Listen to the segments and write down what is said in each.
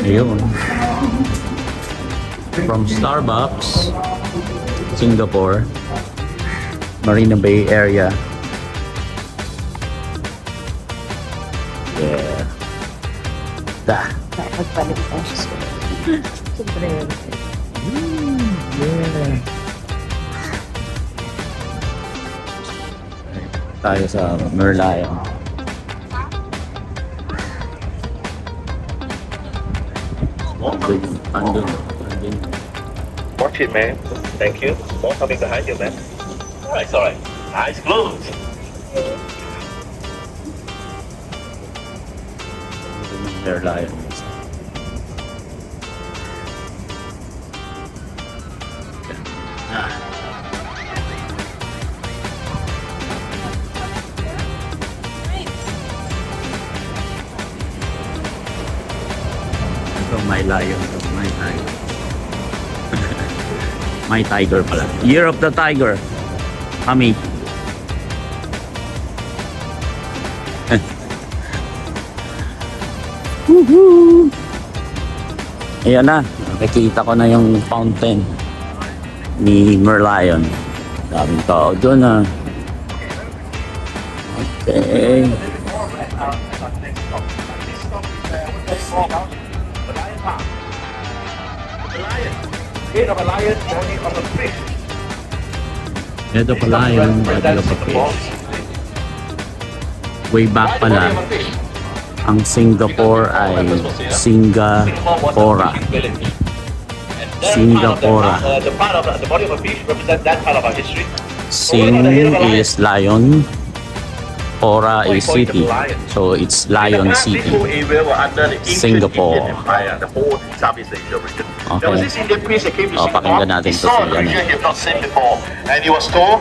Ayun. From Starbucks, Singapore, Marina Bay area. Yeah. Magpalit tayo sa siyempre. Yeah. Tayo sa Merlion. Andun. Watch it, man. Thank you. More coming behind you, man. Alright, it's alright. Eyes closed. Merlion. Ito, my lion. My tiger. My tiger pala. Year of the Tiger. Kami. Woohoo! Ayan na. Nakikita ko na yung fountain ni Merlion. Daming tao doon ah. Okay. Head of a lion, body of a fish. Head of a lion, body of a fish. Way back pala, ang Singapore ay Singapora. Singapora. The part of the body of a fish represents that part of our history. Sing is lion, Pora is city. So it's Lion City. This whole area were under the ancient Singapore. Indian Empire, the whole Southeast Asia region. Okay. There was this Indian priest that came to Singapore. Pakinggan natin He to saw si a creature he had not seen before, and he was told,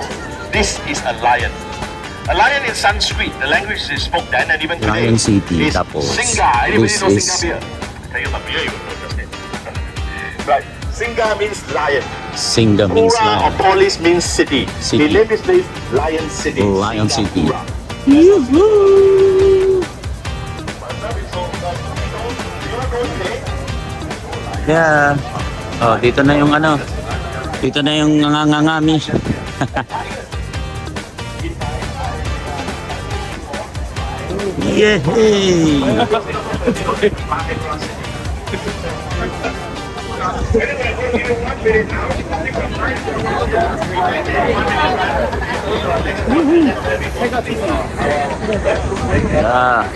"This is a lion." A lion in Sanskrit, the language they spoke then and even today, Lion City, is tapos Singa. Anybody this know is- Singa beer? I tell you some beer, you will know just it. Right. Singa means lion. Singa means Pura or lion. polis means city. City. He named this place Lion City. Lion City. Singapura. Yeah. Oh, dito na yung ano. Dito na yung ngangangami. Yehey! Yeah.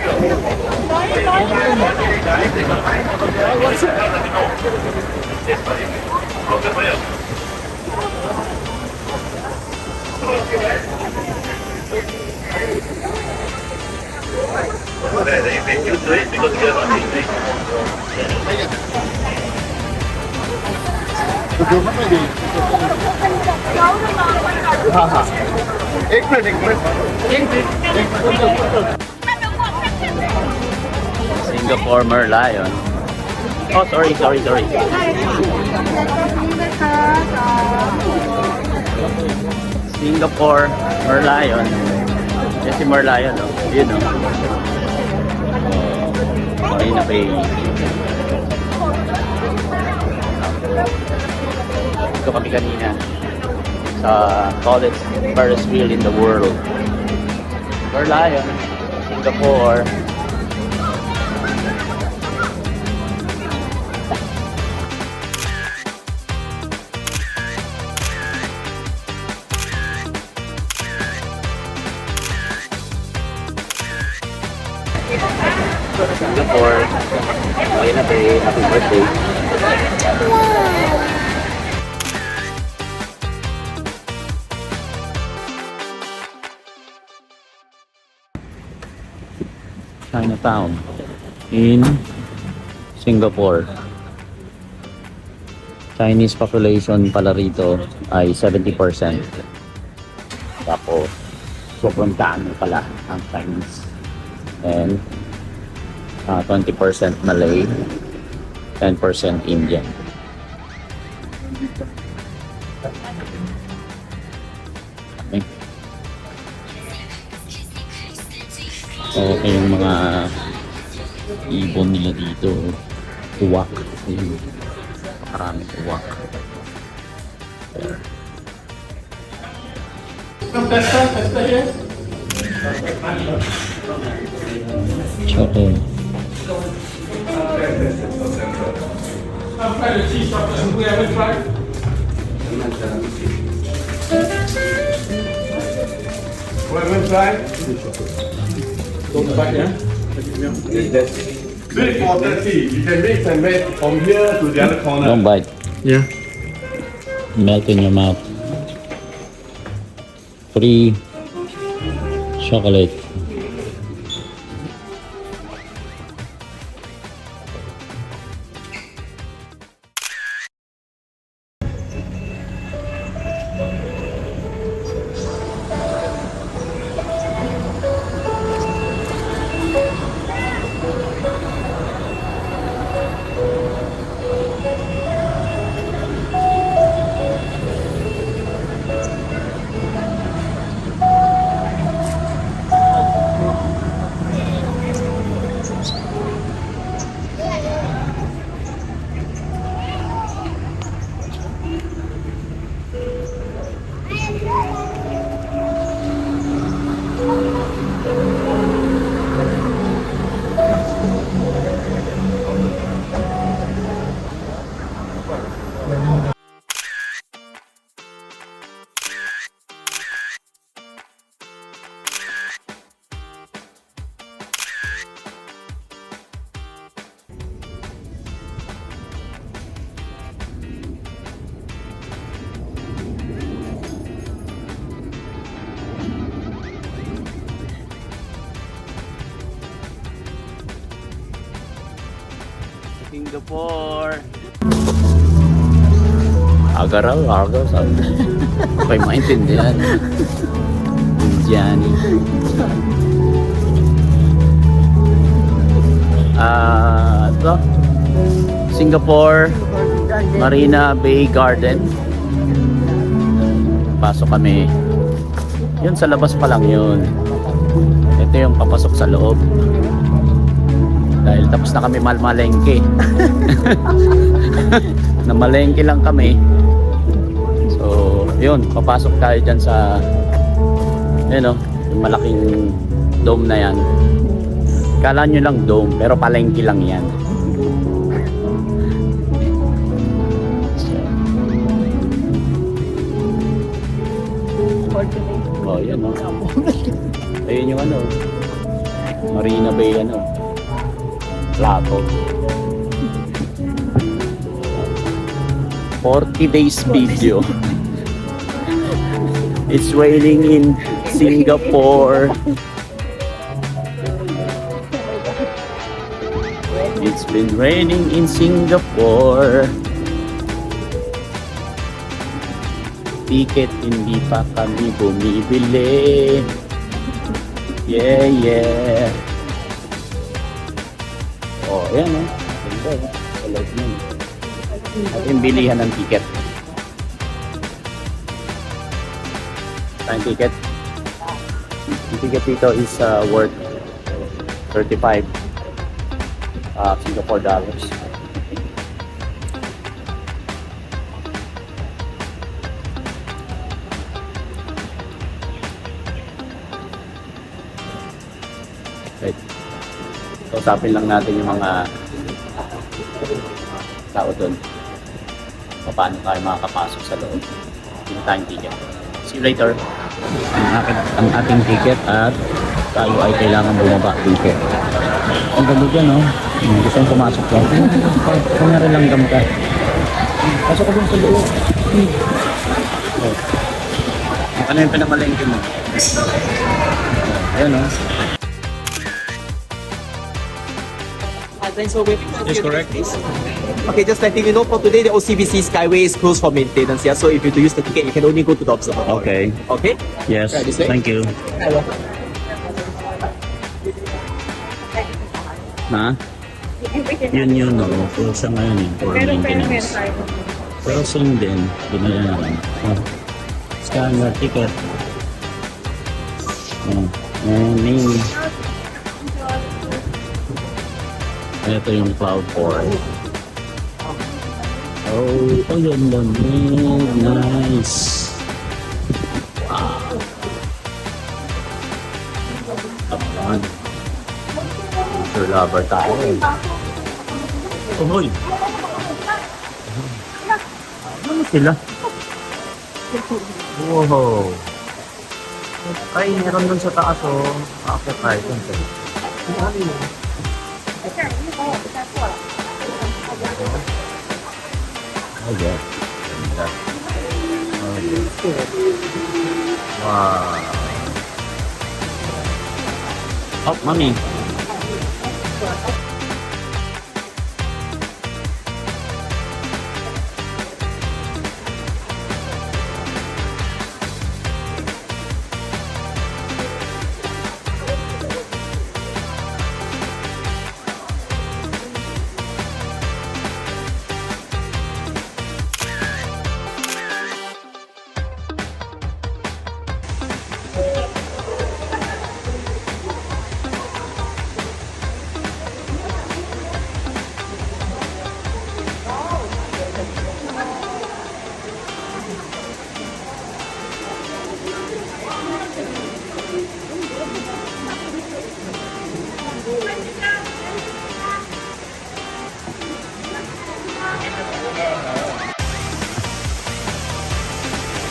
They've been used to it because they're not English. Singapore Merlion. Oh, sorry. Singapore Merlion. Yan si Merlion, oh. Yun, oh. Marina Bay. Ito kami kanina sa tallest Ferris wheel in the world. Merlion, Singapore. Singapore, Marina Bay, happy birthday. Chinatown in Singapore. Chinese population pala rito ay 70%. Tapos, sobrang dami pala ang Chinese. And 20% Malay, 10% Indian. Okay. Okay, yung mga ibon nila dito. Uwak. Ayun. Maraming uwak. Choco. Very important tea. You can mix and make from here to the other corner. Don't bite. Yeah. Melt in your mouth. Free chocolate. Singapore. Agaraw, agaraw, sabi. Okay, maintindihan. Indiani. Ito. Singapore Marina Bay Garden. Pasok kami. Yun sa labas pa lang yun. Ito yung papasok sa loob. Dahil tapos na kami malmalengke. Namalengke lang kami. So, yun, papasok tayo dyan sa yun o, yung malaking dome na yan. Kala nyo lang dome, pero palengke lang yan. So, oh, yan o. Ayun yung ano, Marina Bay ano, Plato. 40 days video. It's raining in Singapore. It's been raining in Singapore. Ticket hindi pa kami bumibili. Yeah, yeah. Oh, ayan oh. Ganda oh. Alag yun. At yung bilihan ng ticket. Ang ticket. Yung ticket dito is worth 35 Singapore dollars. Right. So, usapin lang natin yung mga tao doon. Paano tayo makakapasok sa loob. Hindi tayong ticket. See you later. Ang ating ticket at tayo ay kailangan bumaba ticket. Ang ganda dyan, no? Gusto kong pumasok lang. Kunyari lang gamta. Pasok ko dun sa loob. Oh. Ano yung pinamalengke mo? Ayun, no? So wait, Yes, correct. Okay, just letting you know, for today, the OCBC Skyway is closed for maintenance. Yeah, so if you to use the ticket, you can only go to the observatory. Okay. Okay? Yes. Right, this way? Thank you. Hello. Na? Yun, no. Close siya ngayon eh. For maintenance. Pero soon din. Ginayaan. Scan your ticket. Name. Ito yung Cloud 4. Oh, yun lamig. Nice. Wow. Tapan. Sure lover tayo eh. Oh, hoy. Ano sila? Wow. Ay, meron dun sa taas oh. Akit tayo dun sa'yo. Oh yeah. Ganda. Oh yeah. Wow. Oh, mami.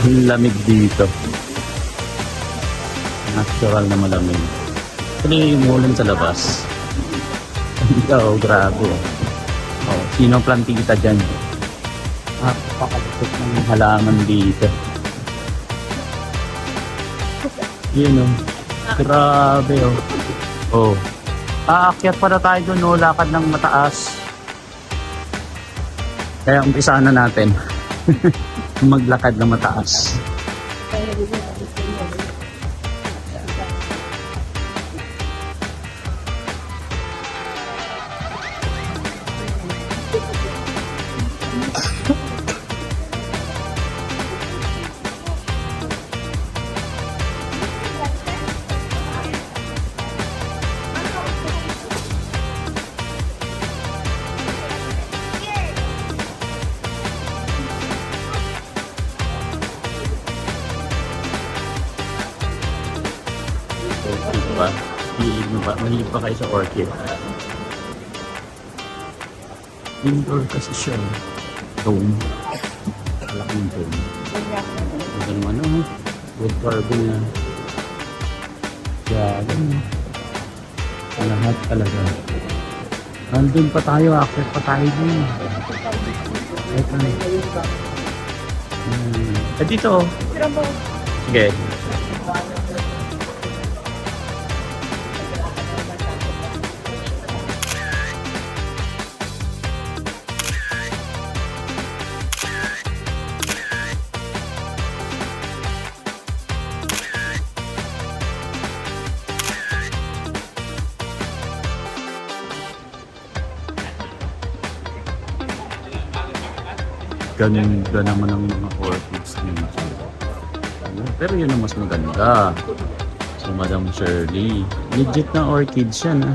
Ang lamig dito. Natural na malamig. Ano yung umulan sa labas? Oh, grabe. Oh, sino ang plantita dyan? Pakalitot ng halaman dito. Yun oh. Grabe oh. Oh. Aakyat para tayo doon oh. Lakad ng mataas. Kaya umpisahan na natin. Maglakad na mataas. Orchid ba? Hilig mo ba? Mahilig ba kayo sa orchid? Indoor kasi siya. Dome. Malaking dome. Ito naman ano, wood carving na. Yan. Lahat talaga. Nandun pa tayo, akit pa tayo din. Ito na. Dito. Sige. Ganda naman ang mga orchids dito. Pero yun ang mas maganda. So, Madam Shirley. Legit na orchids yan, ha?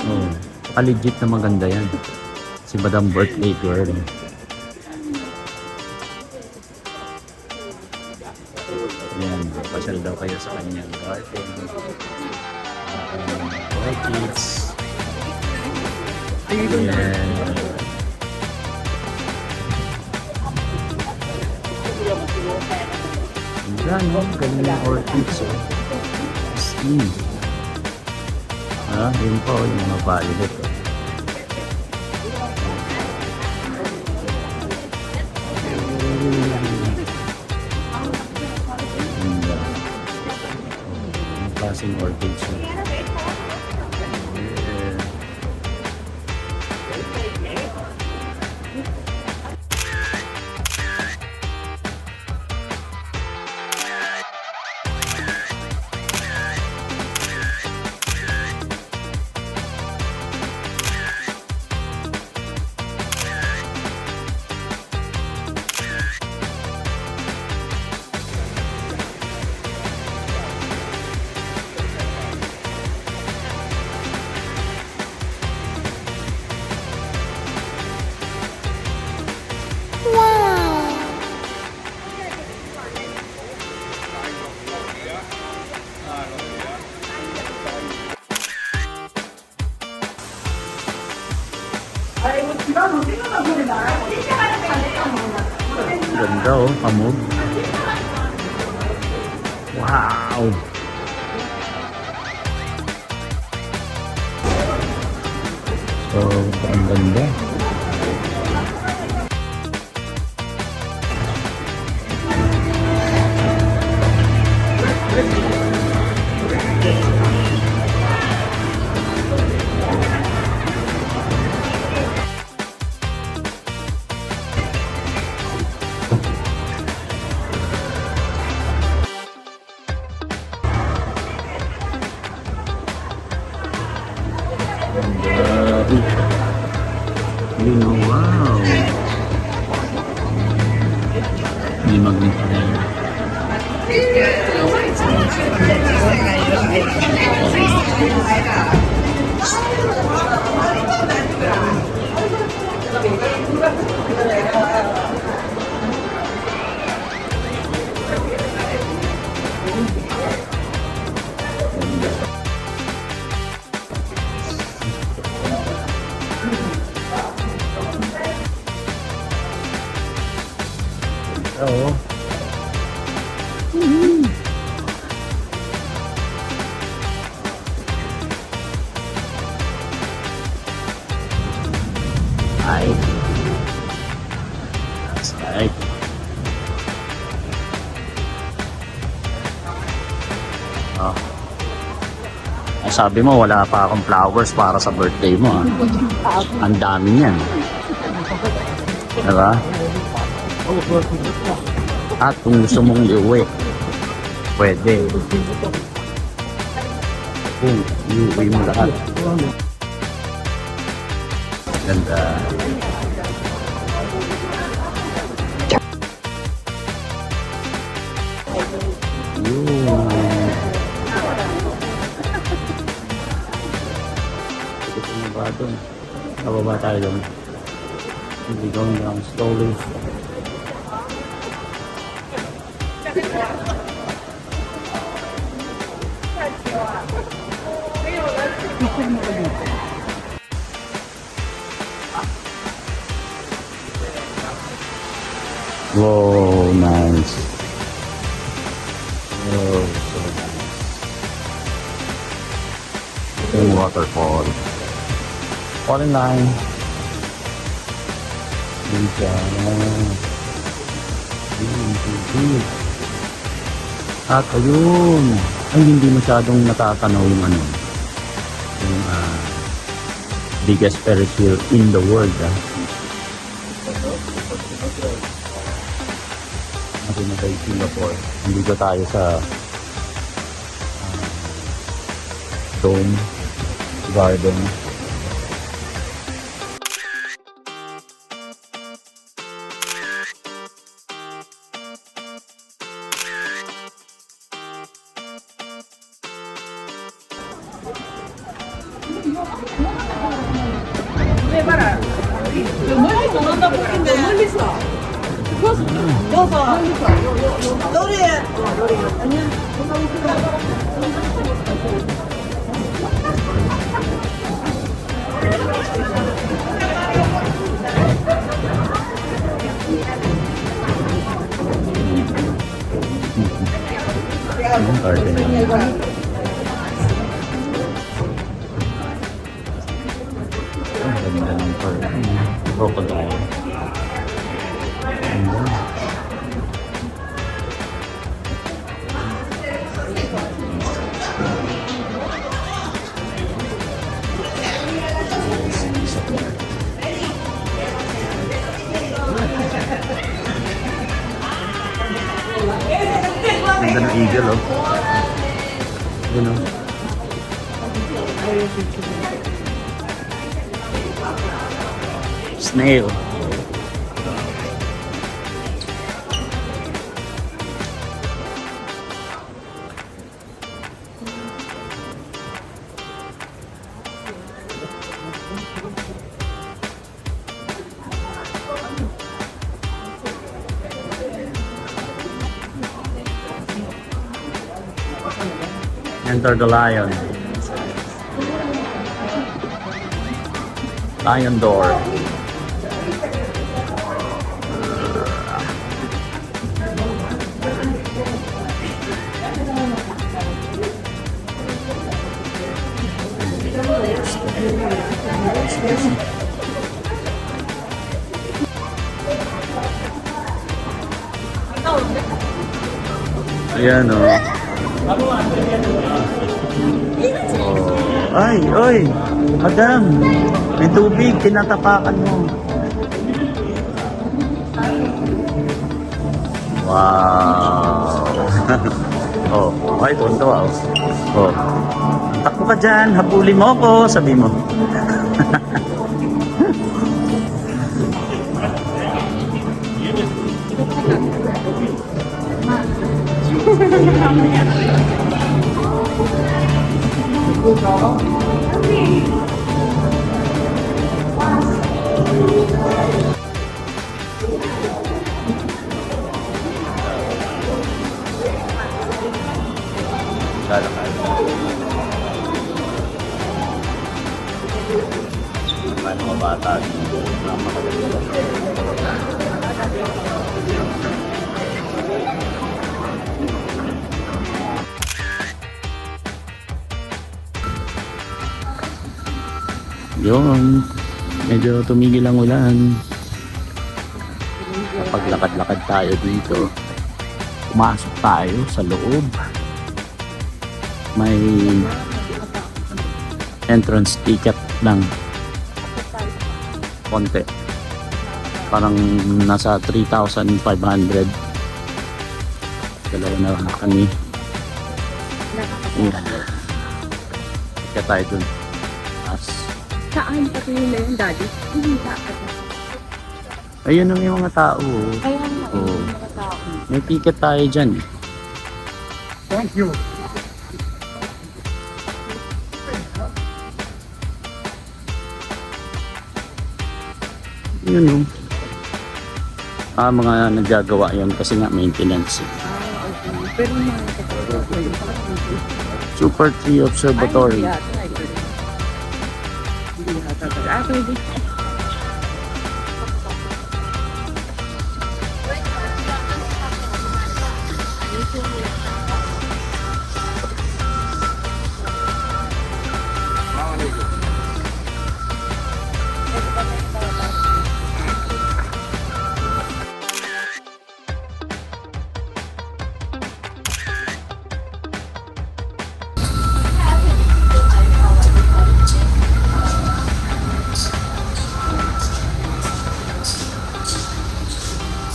Oh, legit na maganda yan. Si Madam Birthday Girl. Yan, pasyal daw kayo sa kanyang garden. Orchids. Yan. Yan, no? Galing yung orchids, oh. Yun po, yung mga violet, oh. Yung klaseng orchids, oh. Ganda oh, kamog. Wow! So, ang ganda. Yun, oh, wow! May magnet pa rin. Oo. Ay. That's right. Oh. Ay, sabi mo wala pa akong flowers para sa birthday mo ah. Ang dami niyan. Diba? At kung gusto mong iuwi, pwede. Kung iuwi mo lahat. Ganda. Yun. Ito na ba doon? Kababa tayo doon. Hindi going down slowly. Whoa, nice. Oh, so nice. Yung waterfall. Fall in line. At ayun, ay hindi masyadong natatanaw yung ano, yung biggest Ferris wheel in the world. Natin na tayo Singapore. Nandito tayo sa Dome Garden. Garden. Ang ganda ng crocodile. Ganda ng eagle, oh. Yun, oh. Snail. Enter the lion. Lion door. Ayan, oh. Ay, oy, madam, may tubig, tinatapakan mo. Wow. Oh, ay, tuwan-tuwa, oh. Oh. Takbo ka dyan, habulin mo ko, sabi mo. Paano mga bata? Yun, medyo tumigil ang ulan. Kapag lakad-lakad tayo dito, pumasok tayo sa loob. May entrance ticket lang. Konti. Parang nasa 3,500. Dalawa na kami. Ayan. Kaya tayo dun. Saan pati nila yung daddy? Hindi saan. Ayun ang yung mga tao. Kaya nga Oo. yung mga tao. May ticket tayo dyan. Thank you. Yun o. Mga naggagawa yan kasi nga maintenance. Pero mga kapatid. Super Tree Observatory. Hindi yata. Pwede.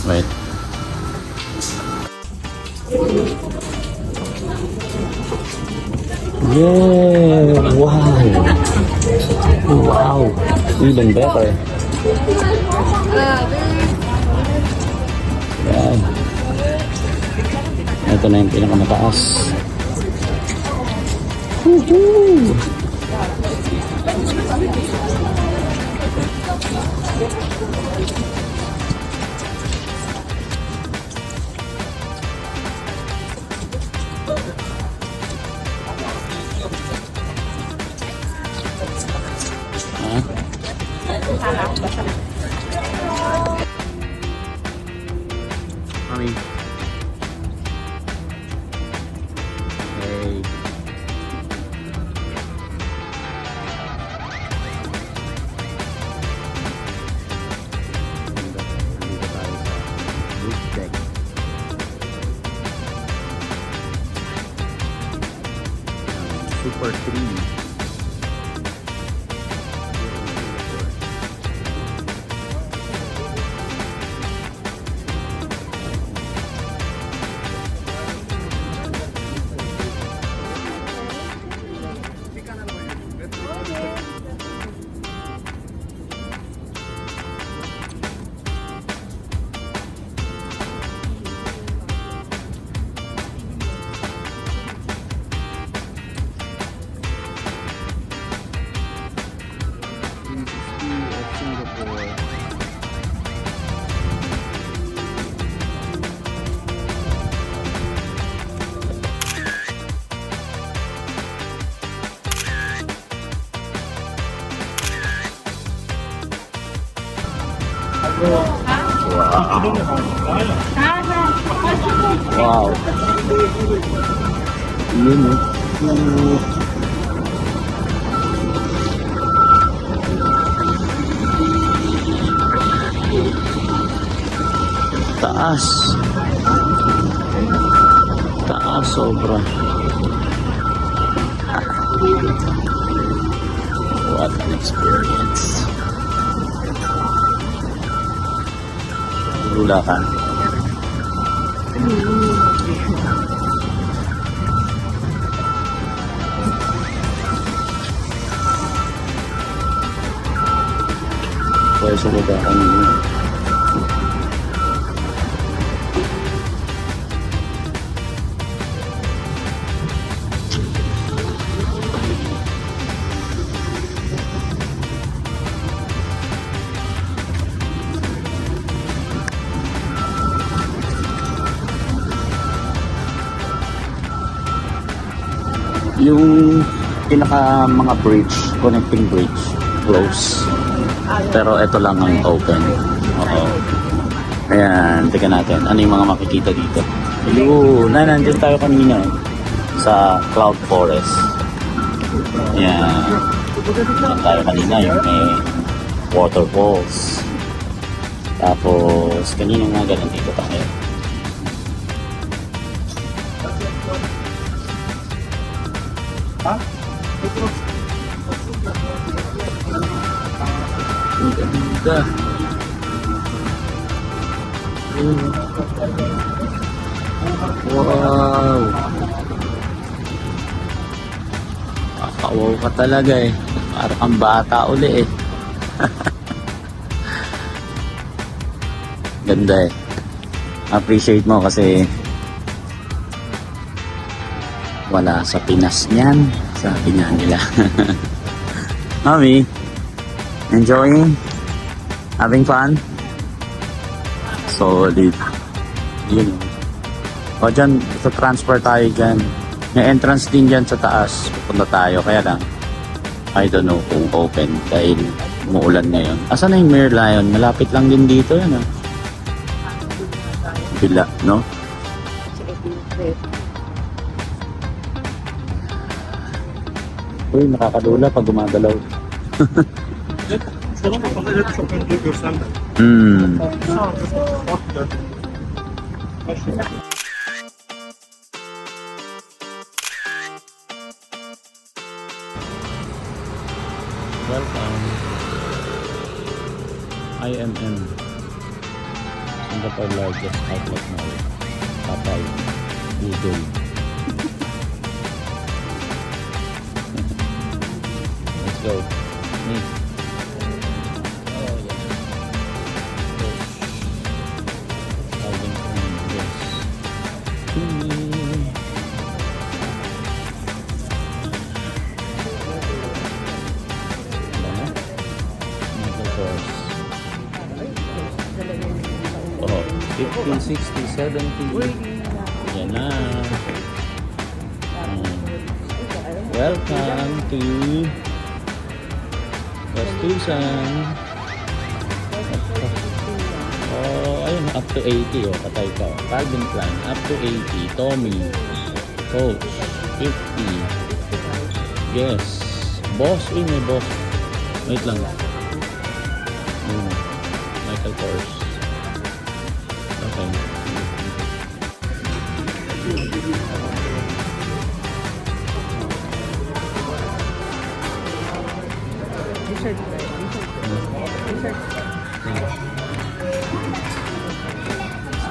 Wait. Yeah! Wow! Wow! Even better. Yan. Ito na yung pinakamataas. Woohoo! Mami. Hey. Nandito tayo sa roof deck. Super Tree. Wow. Yun eh. Taas. Taas sobra. What an experience. Lula ka. Pwede sa baba kanina. Yung pinaka mga bridge, connecting bridge, close. Pero ito lang ang open. Oo. Ayan, tika natin. Ano yung mga makikita dito? Ayun, nandyan tayo kanina sa Cloud Forest. Ayan. Nandyan tayo kanina yung may waterfalls. Tapos, kanina nga ganun dito tayo. Ang ganda. Wow. Kakawaw ka talaga eh. Parang kang bata uli eh. Ganda eh. Appreciate mo kasi wala sa Pinas niyan. Sabi nga nila. Mami, enjoying? Having fun? Solid. Yun. O dyan, sa transfer tayo dyan. May entrance din dyan sa taas. Pupunta tayo. Kaya lang, I don't know kung open dahil umuulan ngayon. Asan na yung Merlion? Malapit lang din dito yan. Bila, no? Uy, nakakadula pag gumagalaw. Welcome. IMM. Singapore largest outlet mall. Papay. Google. Let's go. Me. Oh, yeah. Calvin Klein, yes. Michael Kors. Oh, 50, 60, 70. Yan na. Welcome to Gastusan. Oh, ayun, up to 80. Oh, patay ka. Calvin Klein, up to 80. Tommy, Coach, 50. Yes. Boss, may boss. Wait lang. Michael Kors. Okay.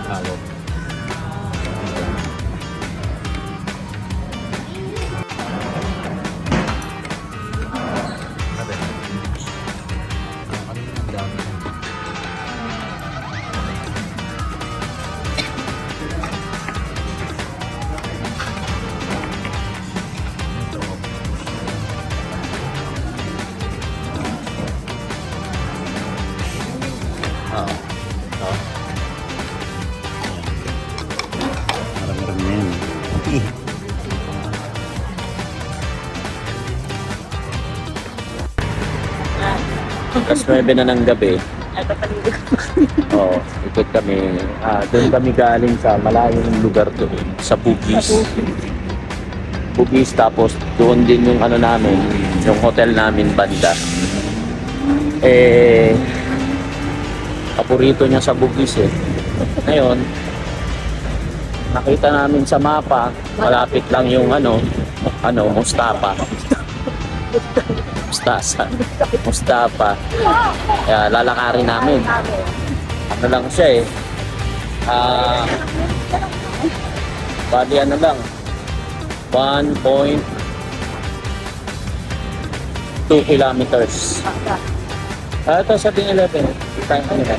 Halo. Marami-rami na yan. Tapos 9 na ng gabi. Ito paligid. Oo, ikot kami. Doon kami galing sa malayong lugar doon, sa Bugis. Bugis, tapos doon din yung ano namin, yung hotel namin banda. Paborito niya sa Bugis eh. Ngayon, nakita namin sa mapa, malapit lang yung Mustafa. Mustafa. Kaya lalakarin namin. Ano lang siya eh. Bali ano lang. 1.2 kilometers. Ito sa Ting-11. Kita yung kanila.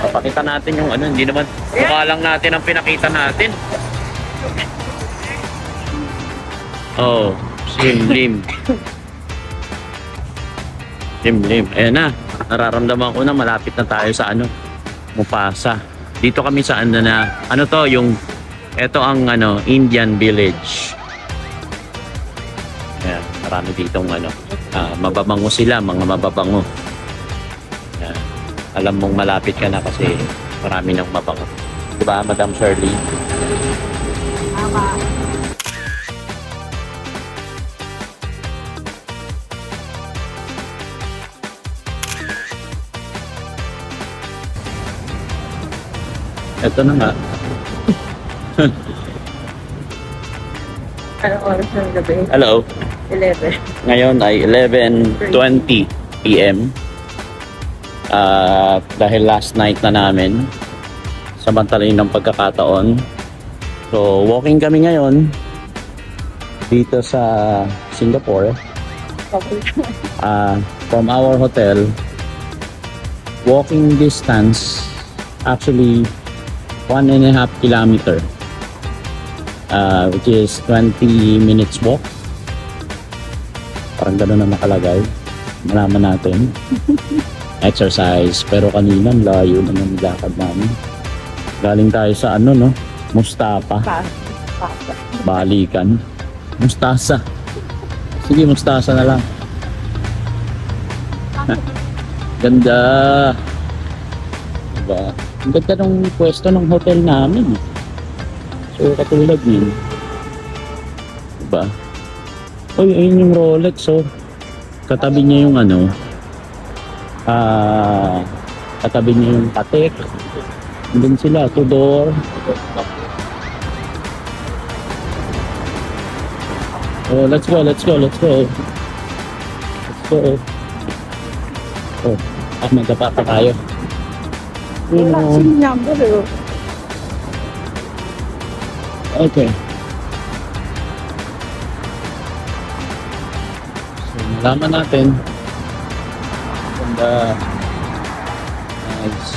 Papakita natin yung ano. Hindi naman mukha lang natin ang pinakita natin. Oh, lim. Lim. Ayan na. Nararamdaman ko na malapit na tayo sa Mufasa. Dito kami sa ito ang Indian Village. Ayan, marami ditong mababango sila, mga mababango. Ayan. Alam mong malapit ka na kasi marami nang mabango. Diba, Madam Shirley? Ito na nga. Anong oras ng gabi? Hello. 11. Ngayon ay 11:20 PM. Dahil last night na namin, samantalin ng pagkakataon. So, walking kami ngayon dito sa Singapore. From our hotel, walking distance, actually 1.5 kilometer, which is 20 minutes walk. Parang gano'n na nakalagay. Malaman natin. Exercise. Pero kanina layo naman nilakad namin. Galing tayo sa Mustafa. Balikan. Mustasa. Sige, Mustasa na lang. Ganda. Diba? Ang ganda ng pwesto ng hotel namin. So, katulad yun. Diba? Uy, ayun yung Rolex, oh. Katabi niya yung katabi niya yung Patek. Andun sila, Tudor. Oh, let's go. Oh, magdapa pa tayo. Wala kasing number eh. Okay. So, malaman natin. Ganda. Nice.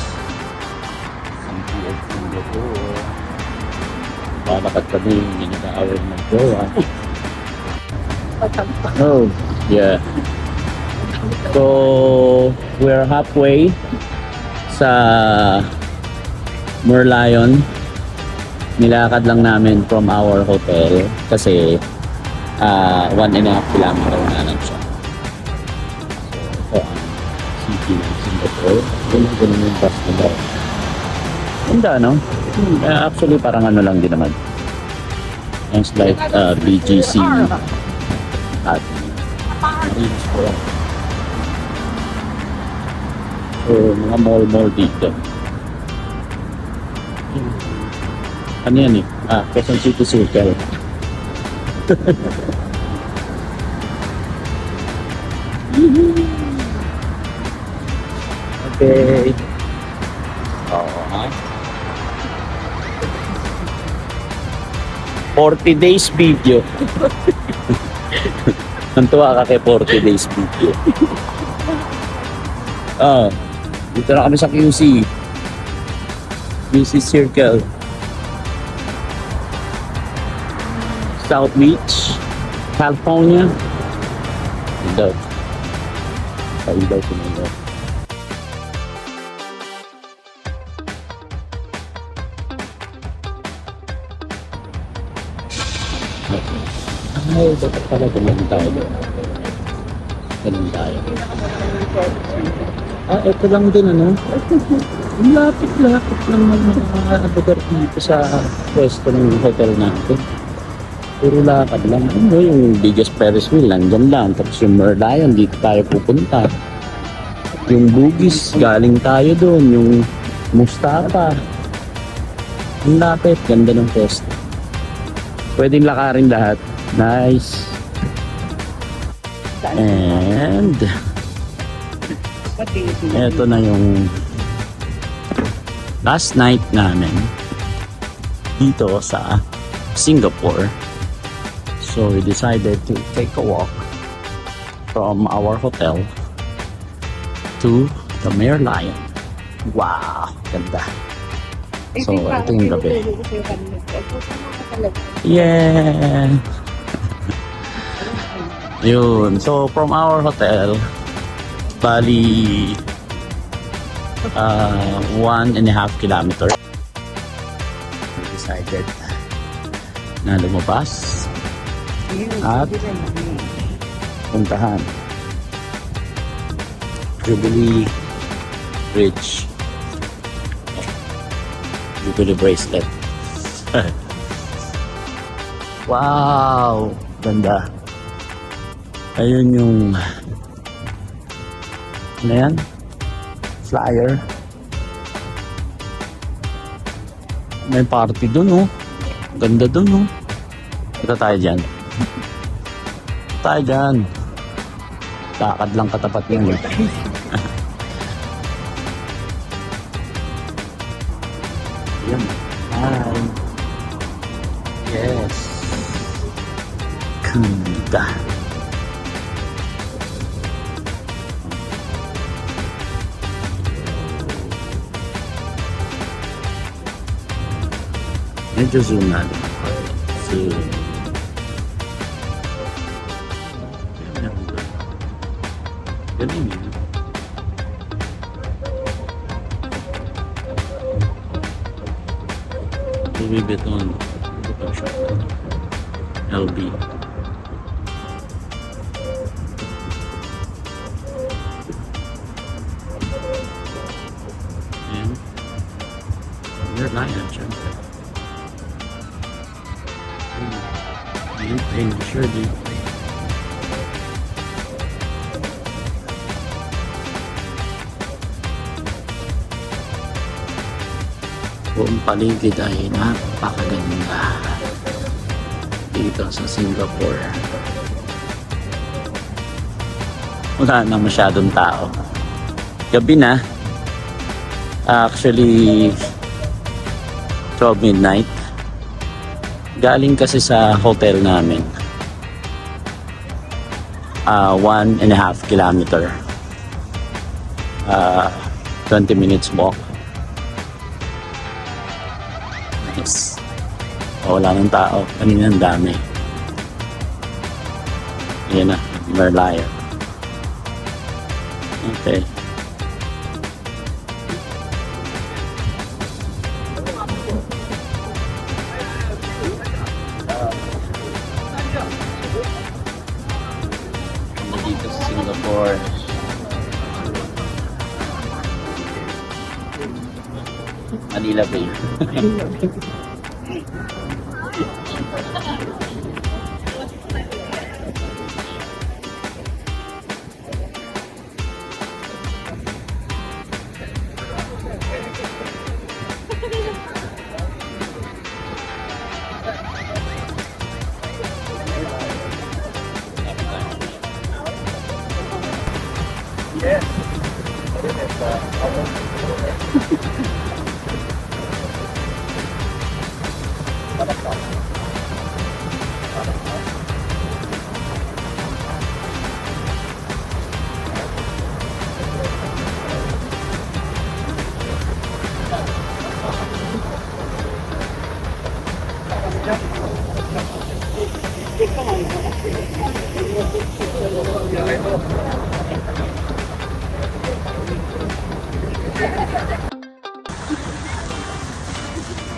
Balakad kami, hindi nag-aaway ng jowa. Oh, yeah. So, we're halfway sa Merlion. Nilakad lang namin from our hotel kasi 1.5 kilometer na lang siya. So, ito ang city ng Singapore. Ganun yung bus nila. Ganda, no? Actually, parang lang din naman. It's like BGC at Marinos po yan. So, mga mall dito. Ano yan eh? Quezon City Circle. Okay. Oh, 40 days video. Nantuwa ka kay 40 days video. Dito na kami sa QC Circle. South Beach, California. Ilaw. Ilaw ko na ilaw. Ay, dapat pala ganun tayo. Ganun tayo. Ito lang din ano. Ang lapit-lapit lang ng mga lugar dito sa pwesto ng hotel natin. Puro lakad lang. Ano yung biggest Ferris wheel, nandyan lang. Tapos yung Merlion, dito tayo pupunta. Yung Bugis, galing tayo doon. Yung Mustafa. Ang lapit, ganda ng pwesto. Pwedeng lakarin lahat. Nice. And eto na yung last night namin dito sa Singapore. So we decided to take a walk from our hotel to the Merlion. Wow, ganda. So ito yung gabi. Yeah. Yun. So from our hotel, bali 1.5 kilometer. We decided na lumabas at puntahan Jubilee Bridge, Jubilee Bracelet. Wow, ganda. Ayun yung ano yan? Flyer. May party dun, oh. Ganda dun, oh. Kita tayo dyan. Tayo dyan. Lakad lang katapat yun, eh. Yan. Hi. Yes. Ganda. Medyo zoom natin. Zoom. Galing yun. Louis Vuitton. LB. And you're not syempre. You pay sure do. Buong paligid ay napakaganda dito sa Singapore. Wala nang masyadong tao. Gabi na. Actually 12 midnight. Galing kasi sa hotel namin 1.5 kilometer, 20 minutes walk. Nice. Wala nang tao, kanina ang dami. Yan na, Merlion. Okay. Dito sa Singapore. Manila Bay.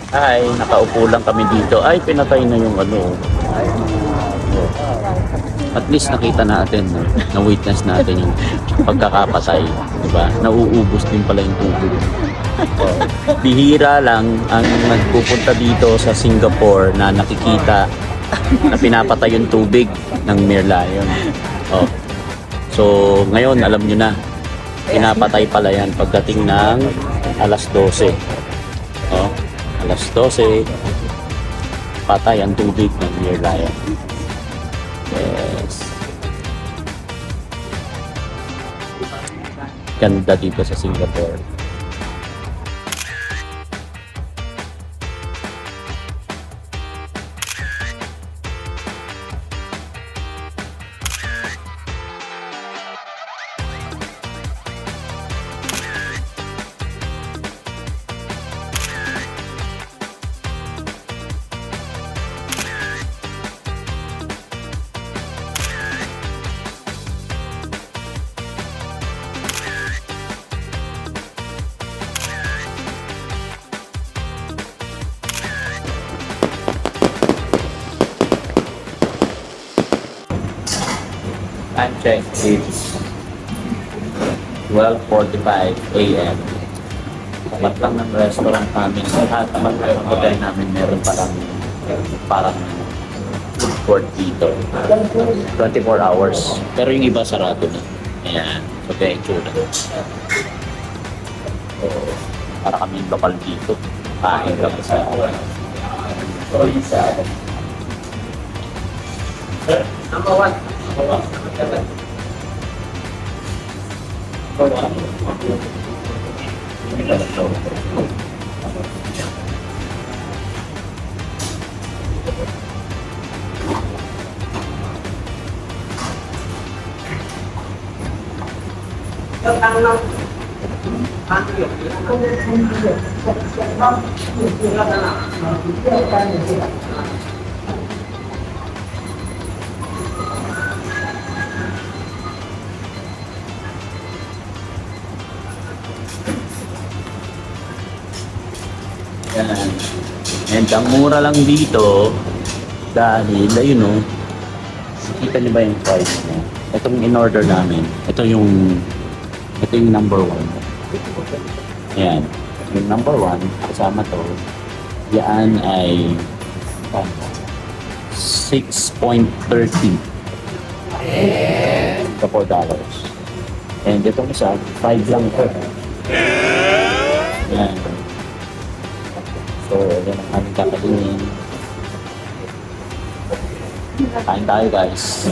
Ay, nakaupo lang kami dito. Ay, pinatay na yung ano. At least nakita natin, no? Na-witness natin yung pagkakapatay. Diba? Nauubos din pala yung tubig. Oh, bihira lang ang nagpupunta dito sa Singapore na nakikita na pinapatay yung tubig ng Merlion. Oh. So, ngayon, alam nyo na, pinapatay pala yan pagdating ng alas 12. Oh, alas 12, patay ang tubig ng Merlion. Yes. Ganda dito sa Singapore. Time check, it's 12:45 a.m. Tapat lang ng restaurant namin. Tapat ng hotel namin meron parang food court dito. 24 hours. Pero yung iba sarado na. Ayan. So, kaya yung tsura. So, para kami lokal dito. Kain kami sa Number one. Yan. And ang mura lang dito dahil, ayun o, nakita niyo ba yung price niya? Itong in-order namin, ito yung number 1. Ayan, yung number 1, kasama to, yan ay 6.30 $4. And itong isa, 5 lang ito. Ayan. So, yan ang aming kakainin. Kain tayo, guys.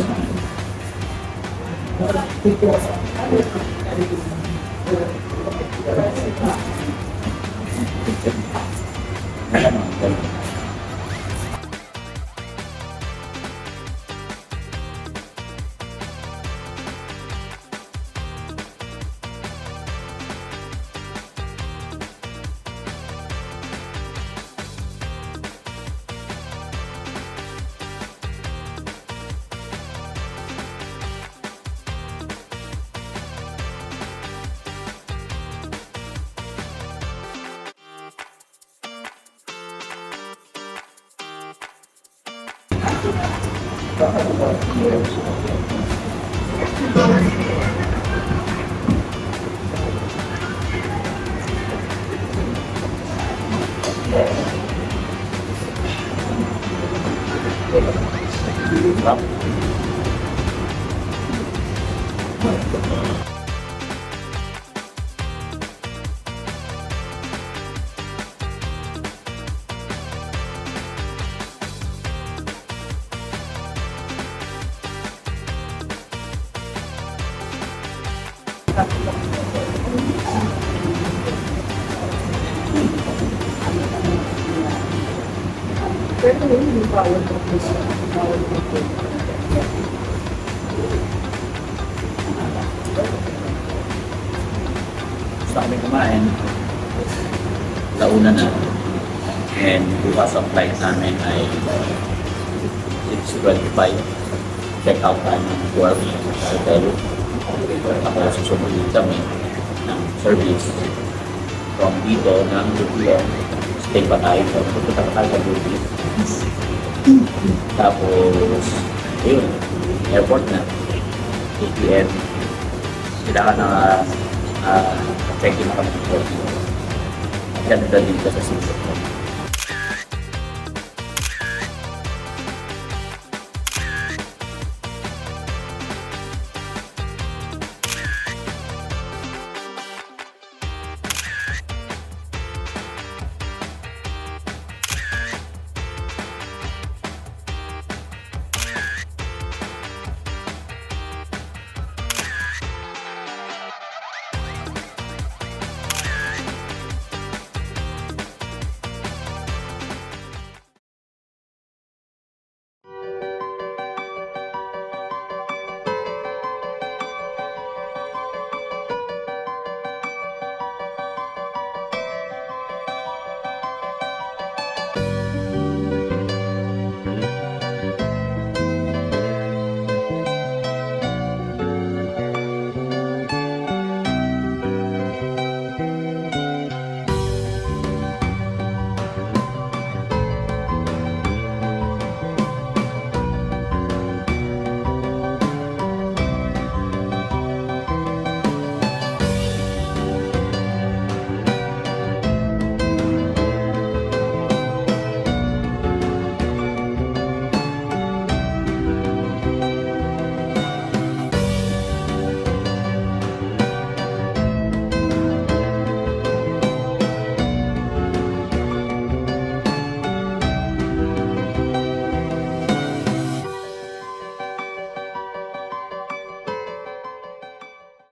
Gusto kami kumain. Launa na. And bukas ang flight namin ay 6:25. Check out tayo ng 12 sa hotel. Tapos susunod kami ng service from dito ng Lupia. Stay pa tayo. Pupunta pa tayo sa Lupia. Tapos, ayun. airport na, ATM, kailangan na check-in na kami ng airport. Ganun din dito sa Singapore.